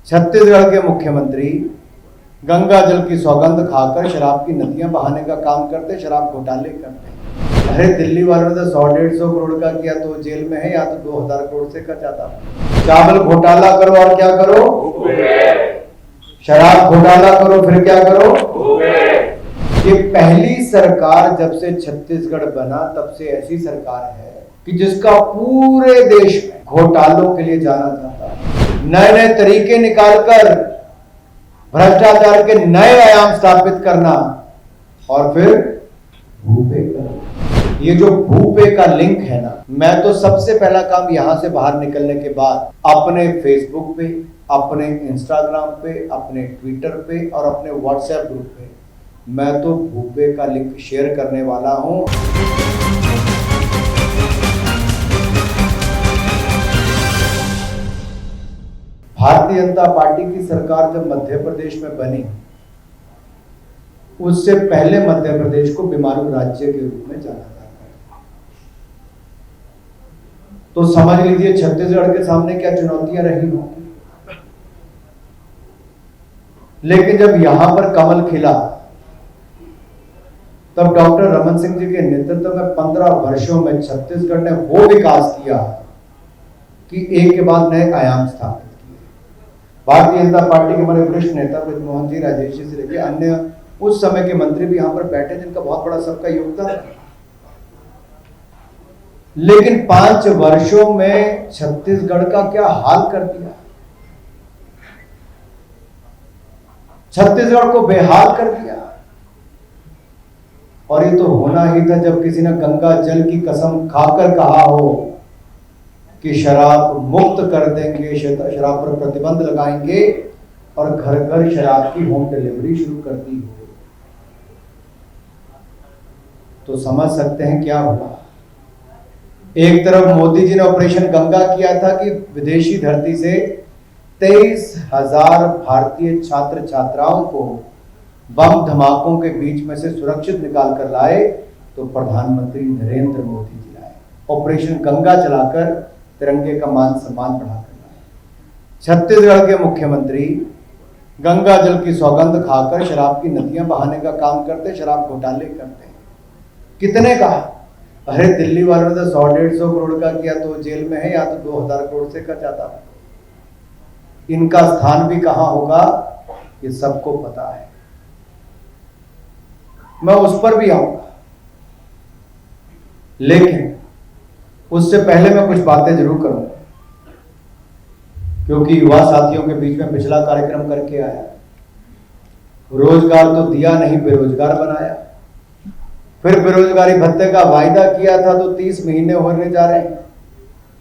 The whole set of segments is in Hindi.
छत्तीसगढ़ के मुख्यमंत्री गंगा जल की सौगंध खाकर शराब की नदियां बहाने का काम करते, शराब घोटाले करते। अरे दिल्ली वालों ने तो 100-150 करोड़ का किया तो जेल में है, या तो 2000 करोड़ से कच आता। चावल घोटाला करो और क्या करो, शराब घोटाला करो फिर क्या करो। ये पहली सरकार जब से छत्तीसगढ़ बना तब से ऐसी सरकार है कि जिसका पूरे देश में घोटालों के लिए जाना जाता है। नए नए तरीके निकालकर भ्रष्टाचार के नए आयाम स्थापित करना और फिर भूपे का, ये जो भूपे का लिंक है ना, मैं तो सबसे पहला काम यहां से बाहर निकलने के बाद अपने फेसबुक पे, अपने इंस्टाग्राम पे, अपने ट्विटर पे और अपने व्हाट्सएप ग्रुप पे मैं तो भूपे का लिंक शेयर करने वाला हूं। भारतीय जनता पार्टी की सरकार जब मध्य प्रदेश में बनी, उससे पहले मध्य प्रदेश को बीमारू राज्य के रूप में जाना जाता है। तो समझ लीजिए छत्तीसगढ़ के सामने क्या चुनौतियां रही होंगी। लेकिन जब यहां पर कमल खिला तब डॉक्टर रमन सिंह जी के नेतृत्व में 15 वर्षों में छत्तीसगढ़ ने वो विकास किया कि एक के बाद नए आयाम स्थापित किए। भारतीय जनता पार्टी के हमारे वरिष्ठ नेता ब्रजमोहन जी, राजेश जी से लेकर अन्य उस समय के मंत्री भी यहां पर बैठे, जिनका बहुत बड़ा सबका योगदान है। लेकिन 5 वर्षों में छत्तीसगढ़ का क्या हाल कर दिया, छत्तीसगढ़ को बेहाल कर दिया। और ये तो होना ही था जब किसी ने गंगा जल की कसम खाकर कहा हो कि शराब मुक्त कर देंगे, शराब पर प्रतिबंध लगाएंगे और घर घर शराब की होम डिलीवरी शुरू कर दी हो। तो समझ सकते हैं क्या हुआ। एक तरफ मोदी जी ने ऑपरेशन गंगा किया था कि विदेशी धरती से 23,000 भारतीय छात्र छात्राओं को बम धमाकों के बीच में से सुरक्षित निकाल कर लाए, तो प्रधानमंत्री नरेंद्र मोदी जी लाए। ऑपरेशन गंगा चलाकर तिरंगे का मान सम्मान बढ़ाकर लाए। छत्तीसगढ़ के मुख्यमंत्री गंगा जल की सौगंध खाकर शराब की नदियां बहाने का काम करते, शराब घोटाले करते। कितने का? अरे दिल्ली वालों ने तो 100-150 करोड़ का किया तो जेल में है, या तो 2000 करोड़ से कच आता। इनका स्थान भी कहां होगा ये सबको पता है। मैं उस पर भी आऊंगा, लेकिन उससे पहले मैं कुछ बातें जरूर करूंगा, क्योंकि युवा साथियों के बीच में पिछला कार्यक्रम करके आया। रोजगार तो दिया नहीं, बेरोजगार बनाया। फिर बेरोजगारी भत्ते का वायदा किया था तो 30 महीने होने जा रहे हैं,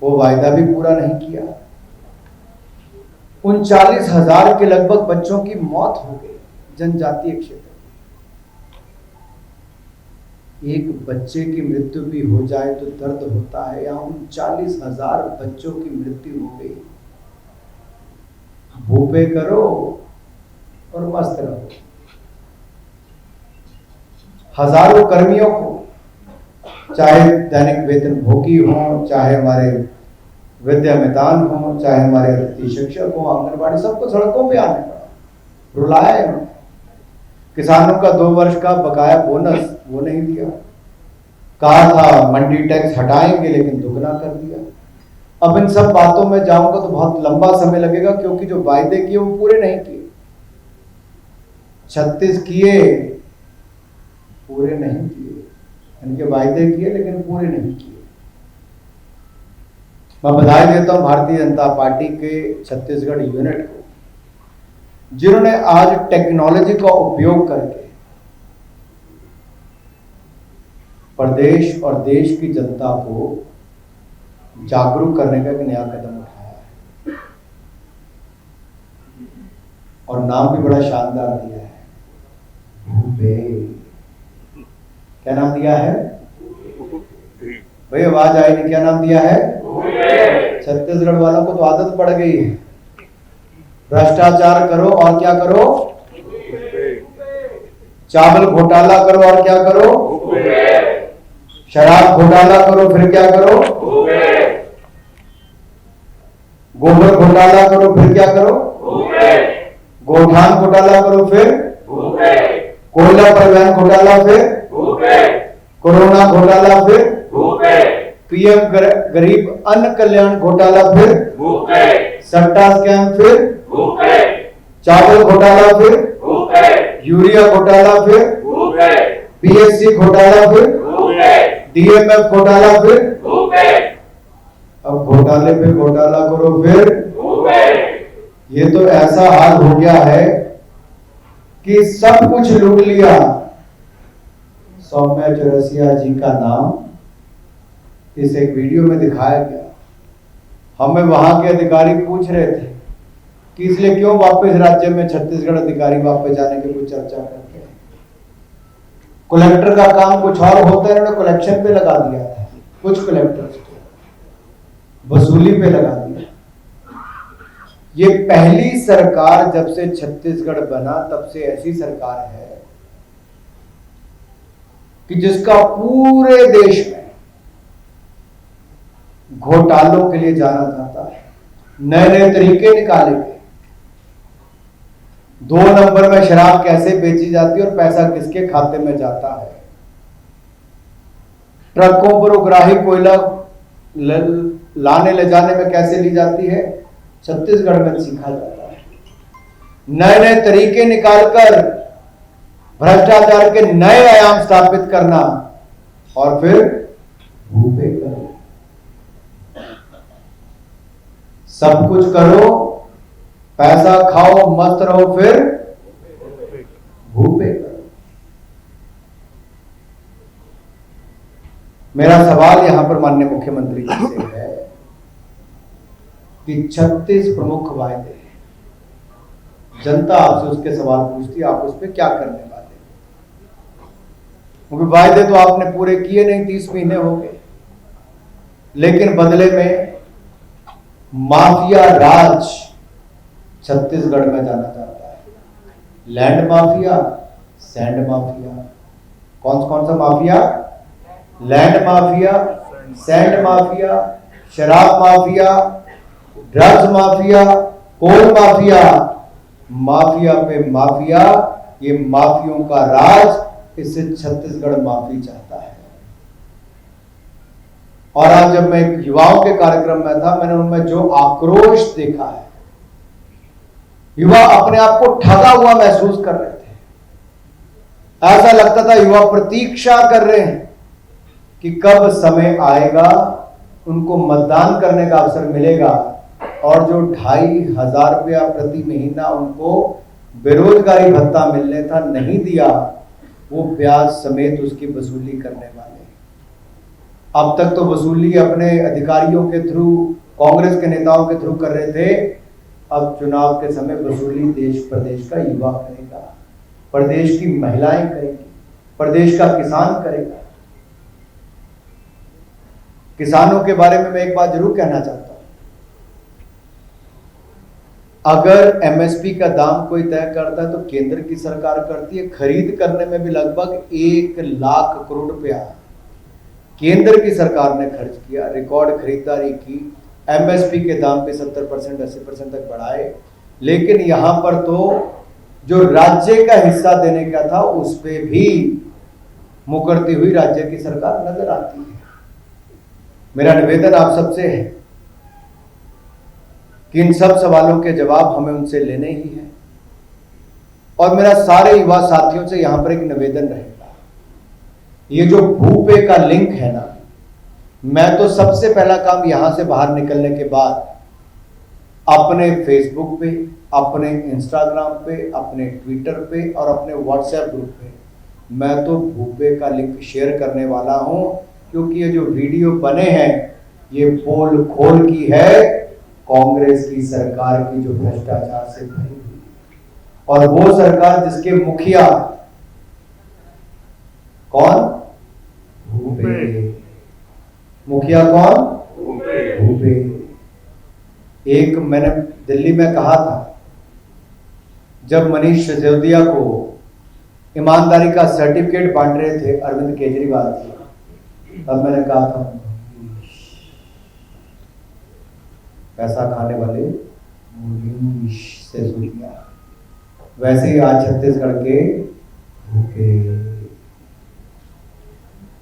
वो वायदा भी पूरा नहीं किया। 39,000 के लगभग बच्चों की मौत हो गई जनजातीय क्षेत्र। एक बच्चे की मृत्यु भी हो जाए तो दर्द होता है, यहाँ 39,000 बच्चों की मृत्यु हो गई। भूपे करो और मस्त रहो। हजारों कर्मियों को, चाहे दैनिक वेतन भोगी हो, चाहे हमारे विद्या मितान हो, चाहे हमारे अतिथि शिक्षक हो, आंगनबाड़ी, सबको सड़कों पे आने पड़ा, रुलाया उन्होंने। किसानों का 2 वर्ष का बकाया बोनस वो नहीं दिया। कहा था मंडी टैक्स हटाएंगे, लेकिन दुगना कर दिया। अब इन सब बातों में जाऊंगा तो बहुत लंबा समय लगेगा, क्योंकि जो वायदे किए वो पूरे नहीं किए। 36 किए, पूरे नहीं किए। इनके वायदे किए लेकिन पूरे नहीं किए। मैं बधाई देता हूं भारतीय जनता पार्टी के छत्तीसगढ़ यूनिट को, जिन्होंने आज टेक्नोलॉजी का उपयोग करके प्रदेश और देश की जनता को जागरूक करने का एक नया कदम उठाया है। और नाम भी बड़ा शानदार दिया है, भूपे। क्या नाम दिया है भाई? आवाज आई नहीं, क्या नाम दिया है? छत्तीसगढ़ वालों को तो आदत पड़ गई है, भ्रष्टाचार करो और क्या करो, चावल घोटाला करो और क्या करो, शराब घोटाला करो फिर क्या करो, गोबर घोटाला करो फिर क्या करो। गोठान घोटाला करो फिर कोयला परिवहन घोटाला फिर कोरोना घोटाला फिर पीएम गरीब अन्न कल्याण घोटाला फिर सट्टा स्कैम फिर चावल घोटाला फिर यूरिया घोटाला फिर पीएससी घोटाला फिर डीएमएफ घोटाला फिर अब घोटाले पे घोटाला करो फिर। ये तो ऐसा हाल हो गया है कि सब कुछ लूट लिया। सौम्या चौरसिया जी का नाम इस एक वीडियो में दिखाया गया। हमें वहां के अधिकारी पूछ रहे थे कि इसलिए क्यों वापस राज्य में छत्तीसगढ़ अधिकारी वापस जाने की कुछ चर्चा करते हैं। कलेक्टर का काम कुछ और होता है, उन्होंने कलेक्शन पे लगा दिया था, कुछ कलेक्टर्स को वसूली पे लगा दिया। ये पहली सरकार जब से छत्तीसगढ़ बना तब से ऐसी सरकार है कि जिसका पूरे देश में घोटालों के लिए जाना जाता है। नए नए तरीके निकाले गए, 2 नंबर में शराब कैसे बेची जाती है और पैसा किसके खाते में जाता है। ट्रकों पर उग्राही कोयला लाने ले जाने में कैसे ली जाती है, छत्तीसगढ़ में सीखा जाता है। नए नए तरीके निकालकर भ्रष्टाचार के नए आयाम स्थापित करना और फिर भूपे करो, सब कुछ करो, पैसा खाओ, मस्त रहो, फिर भूपे करो। मेरा सवाल यहां पर माननीय मुख्यमंत्री जी से है कि 36 प्रमुख वायदे हैं, जनता आपसे उसके सवाल पूछती है, आप उस पर क्या करने वाले? क्योंकि वायदे तो आपने पूरे किए नहीं, 30 महीने हो गए, लेकिन बदले में माफिया राज छत्तीसगढ़ में जाना चाहता है। Land mafia, sand mafia. कौन कौन सा mafia? Land mafia, sand mafia, शराब माफिया, ड्रग्स माफिया, कोल माफिया, माफिया पे माफिया। ये माफियों का राज, इसे छत्तीसगढ़ माफी चाहता है। और आज जब मैं युवाओं के कार्यक्रम में था, मैंने उनमें जो आक्रोश देखा है, युवा अपने आप को ठगा हुआ महसूस कर रहे थे। ऐसा लगता था युवा प्रतीक्षा कर रहे हैं कि कब समय आएगा, उनको मतदान करने का अवसर मिलेगा और जो 2,500 रुपया प्रति महीना उनको बेरोजगारी भत्ता मिलने था, नहीं दिया, वो ब्याज समेत उसकी वसूली करने वाले। अब तक तो वसूली अपने अधिकारियों के थ्रू, कांग्रेस के नेताओं के थ्रू कर रहे थे, अब चुनाव के समय वसूली देश प्रदेश का युवा करेगा, प्रदेश की महिलाएं करेगी, प्रदेश का किसान करेगा। किसानों के बारे में मैं एक बात जरूर कहना चाहता हूं, अगर एमएसपी का दाम कोई तय करता है तो केंद्र की सरकार करती है। खरीद करने में भी लगभग 1 लाख करोड़ रुपया केंद्र की सरकार ने खर्च किया, रिकॉर्ड खरीदारी की, एमएसपी के दाम पे 70% 80% तक बढ़ाए। लेकिन यहां पर तो जो राज्य का हिस्सा देने का था, उस पे भी मुकरती हुई राज्य की सरकार नजर आती है। मेरा निवेदन आप सबसे है कि इन सब सवालों के जवाब हमें उनसे लेने ही हैं। और मेरा सारे युवा साथियों से यहां पर एक निवेदन रहेगा, ये जो भूपे का लिंक है ना, मैं तो सबसे पहला काम यहां से बाहर निकलने के बाद अपने फेसबुक पे, अपने इंस्टाग्राम पे, अपने ट्विटर पे और अपने व्हाट्सएप ग्रुप पे मैं तो भूपे का लिंक शेयर करने वाला हूं। क्योंकि ये जो वीडियो बने हैं, ये पोल खोल की है कांग्रेस की सरकार की, जो भ्रष्टाचार से भरी हुई, और वो सरकार जिसके मुखिया कौन? भूपे। मुखिया कौन? भूपे। एक मैंने दिल्ली में कहा था, जब मनीष सिसोदिया को ईमानदारी का सर्टिफिकेट बांट रहे थे अरविंद केजरीवाल जी, तब मैंने कहा था पैसा खाने वाले मनीष सिसोदिया। वैसे ही आज छत्तीसगढ़ के भूखे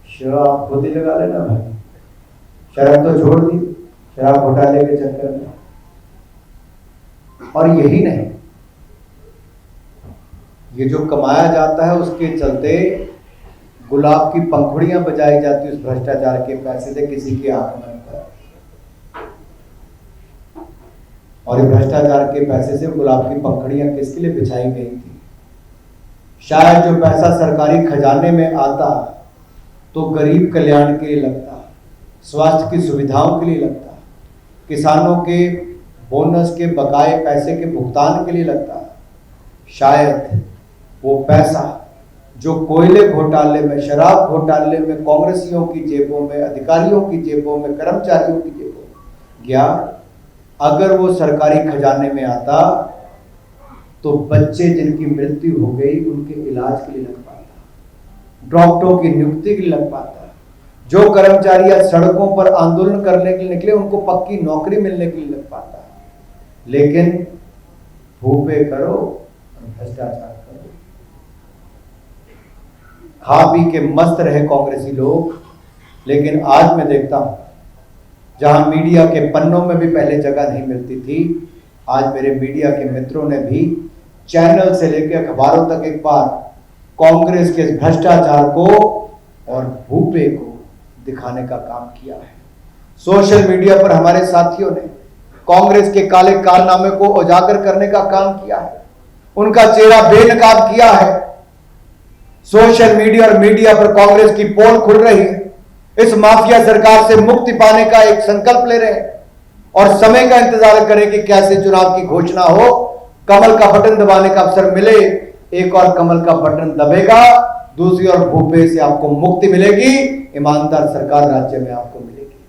शराब खुद ही लगा लेना भाई, शराब तो छोड़ दी, शराब घोटाले के चक्कर में। और यही नहीं, ये जो कमाया जाता है उसके चलते गुलाब की पंखुड़ियां बजाई जाती उस भ्रष्टाचार के पैसे से किसी के आगमन पर। और ये भ्रष्टाचार के पैसे से गुलाब की पंखुड़ियां किसके लिए बिछाई गई थी? शायद जो पैसा सरकारी खजाने में आता तो गरीब कल्याण के लिए लगता, स्वास्थ्य की सुविधाओं के लिए लगता, किसानों के बोनस के बकाए पैसे के भुगतान के लिए लगता। शायद वो पैसा जो कोयले घोटाले में, शराब घोटाले में, कांग्रेसियों की जेबों में, अधिकारियों की जेबों में, कर्मचारियों की जेबों में गया, अगर वो सरकारी खजाने में आता तो बच्चे जिनकी मृत्यु हो गई उनके इलाज के लिए लग पाता, डॉक्टरों की नियुक्ति के लिए लग पाता, जो कर्मचारी आज सड़कों पर आंदोलन करने के लिए निकले उनको पक्की नौकरी मिलने के लिए लग पाता। लेकिन भूपे करो, भ्रष्टाचार करो। खा पी के मस्त रहे कांग्रेसी लोग, लेकिन आज मैं देखता हूं जहां मीडिया के पन्नों में भी पहले जगह नहीं मिलती थी, आज मेरे मीडिया के मित्रों ने भी चैनल से लेकर अखबारों तक एक बार कांग्रेस के भ्रष्टाचार को और भूपे को दिखाने का काम किया है। सोशल मीडिया पर हमारे साथियों ने कांग्रेस के काले कारनामे को उजागर करने का काम किया है, उनका चेहरा बेनकाब किया है। सोशल मीडिया और मीडिया पर कांग्रेस की पोल खुल रही है, इस माफिया सरकार से मुक्ति पाने का एक संकल्प ले रहे हैं और समय का इंतजार करें कि कैसे चुनाव की घोषणा हो, कमल का बटन दबाने का अवसर मिले, एक और कमल का बटन दबेगा, दूसरी ओर भूपे से आपको मुक्ति मिलेगी, ईमानदार सरकार राज्य में आपको मिलेगी।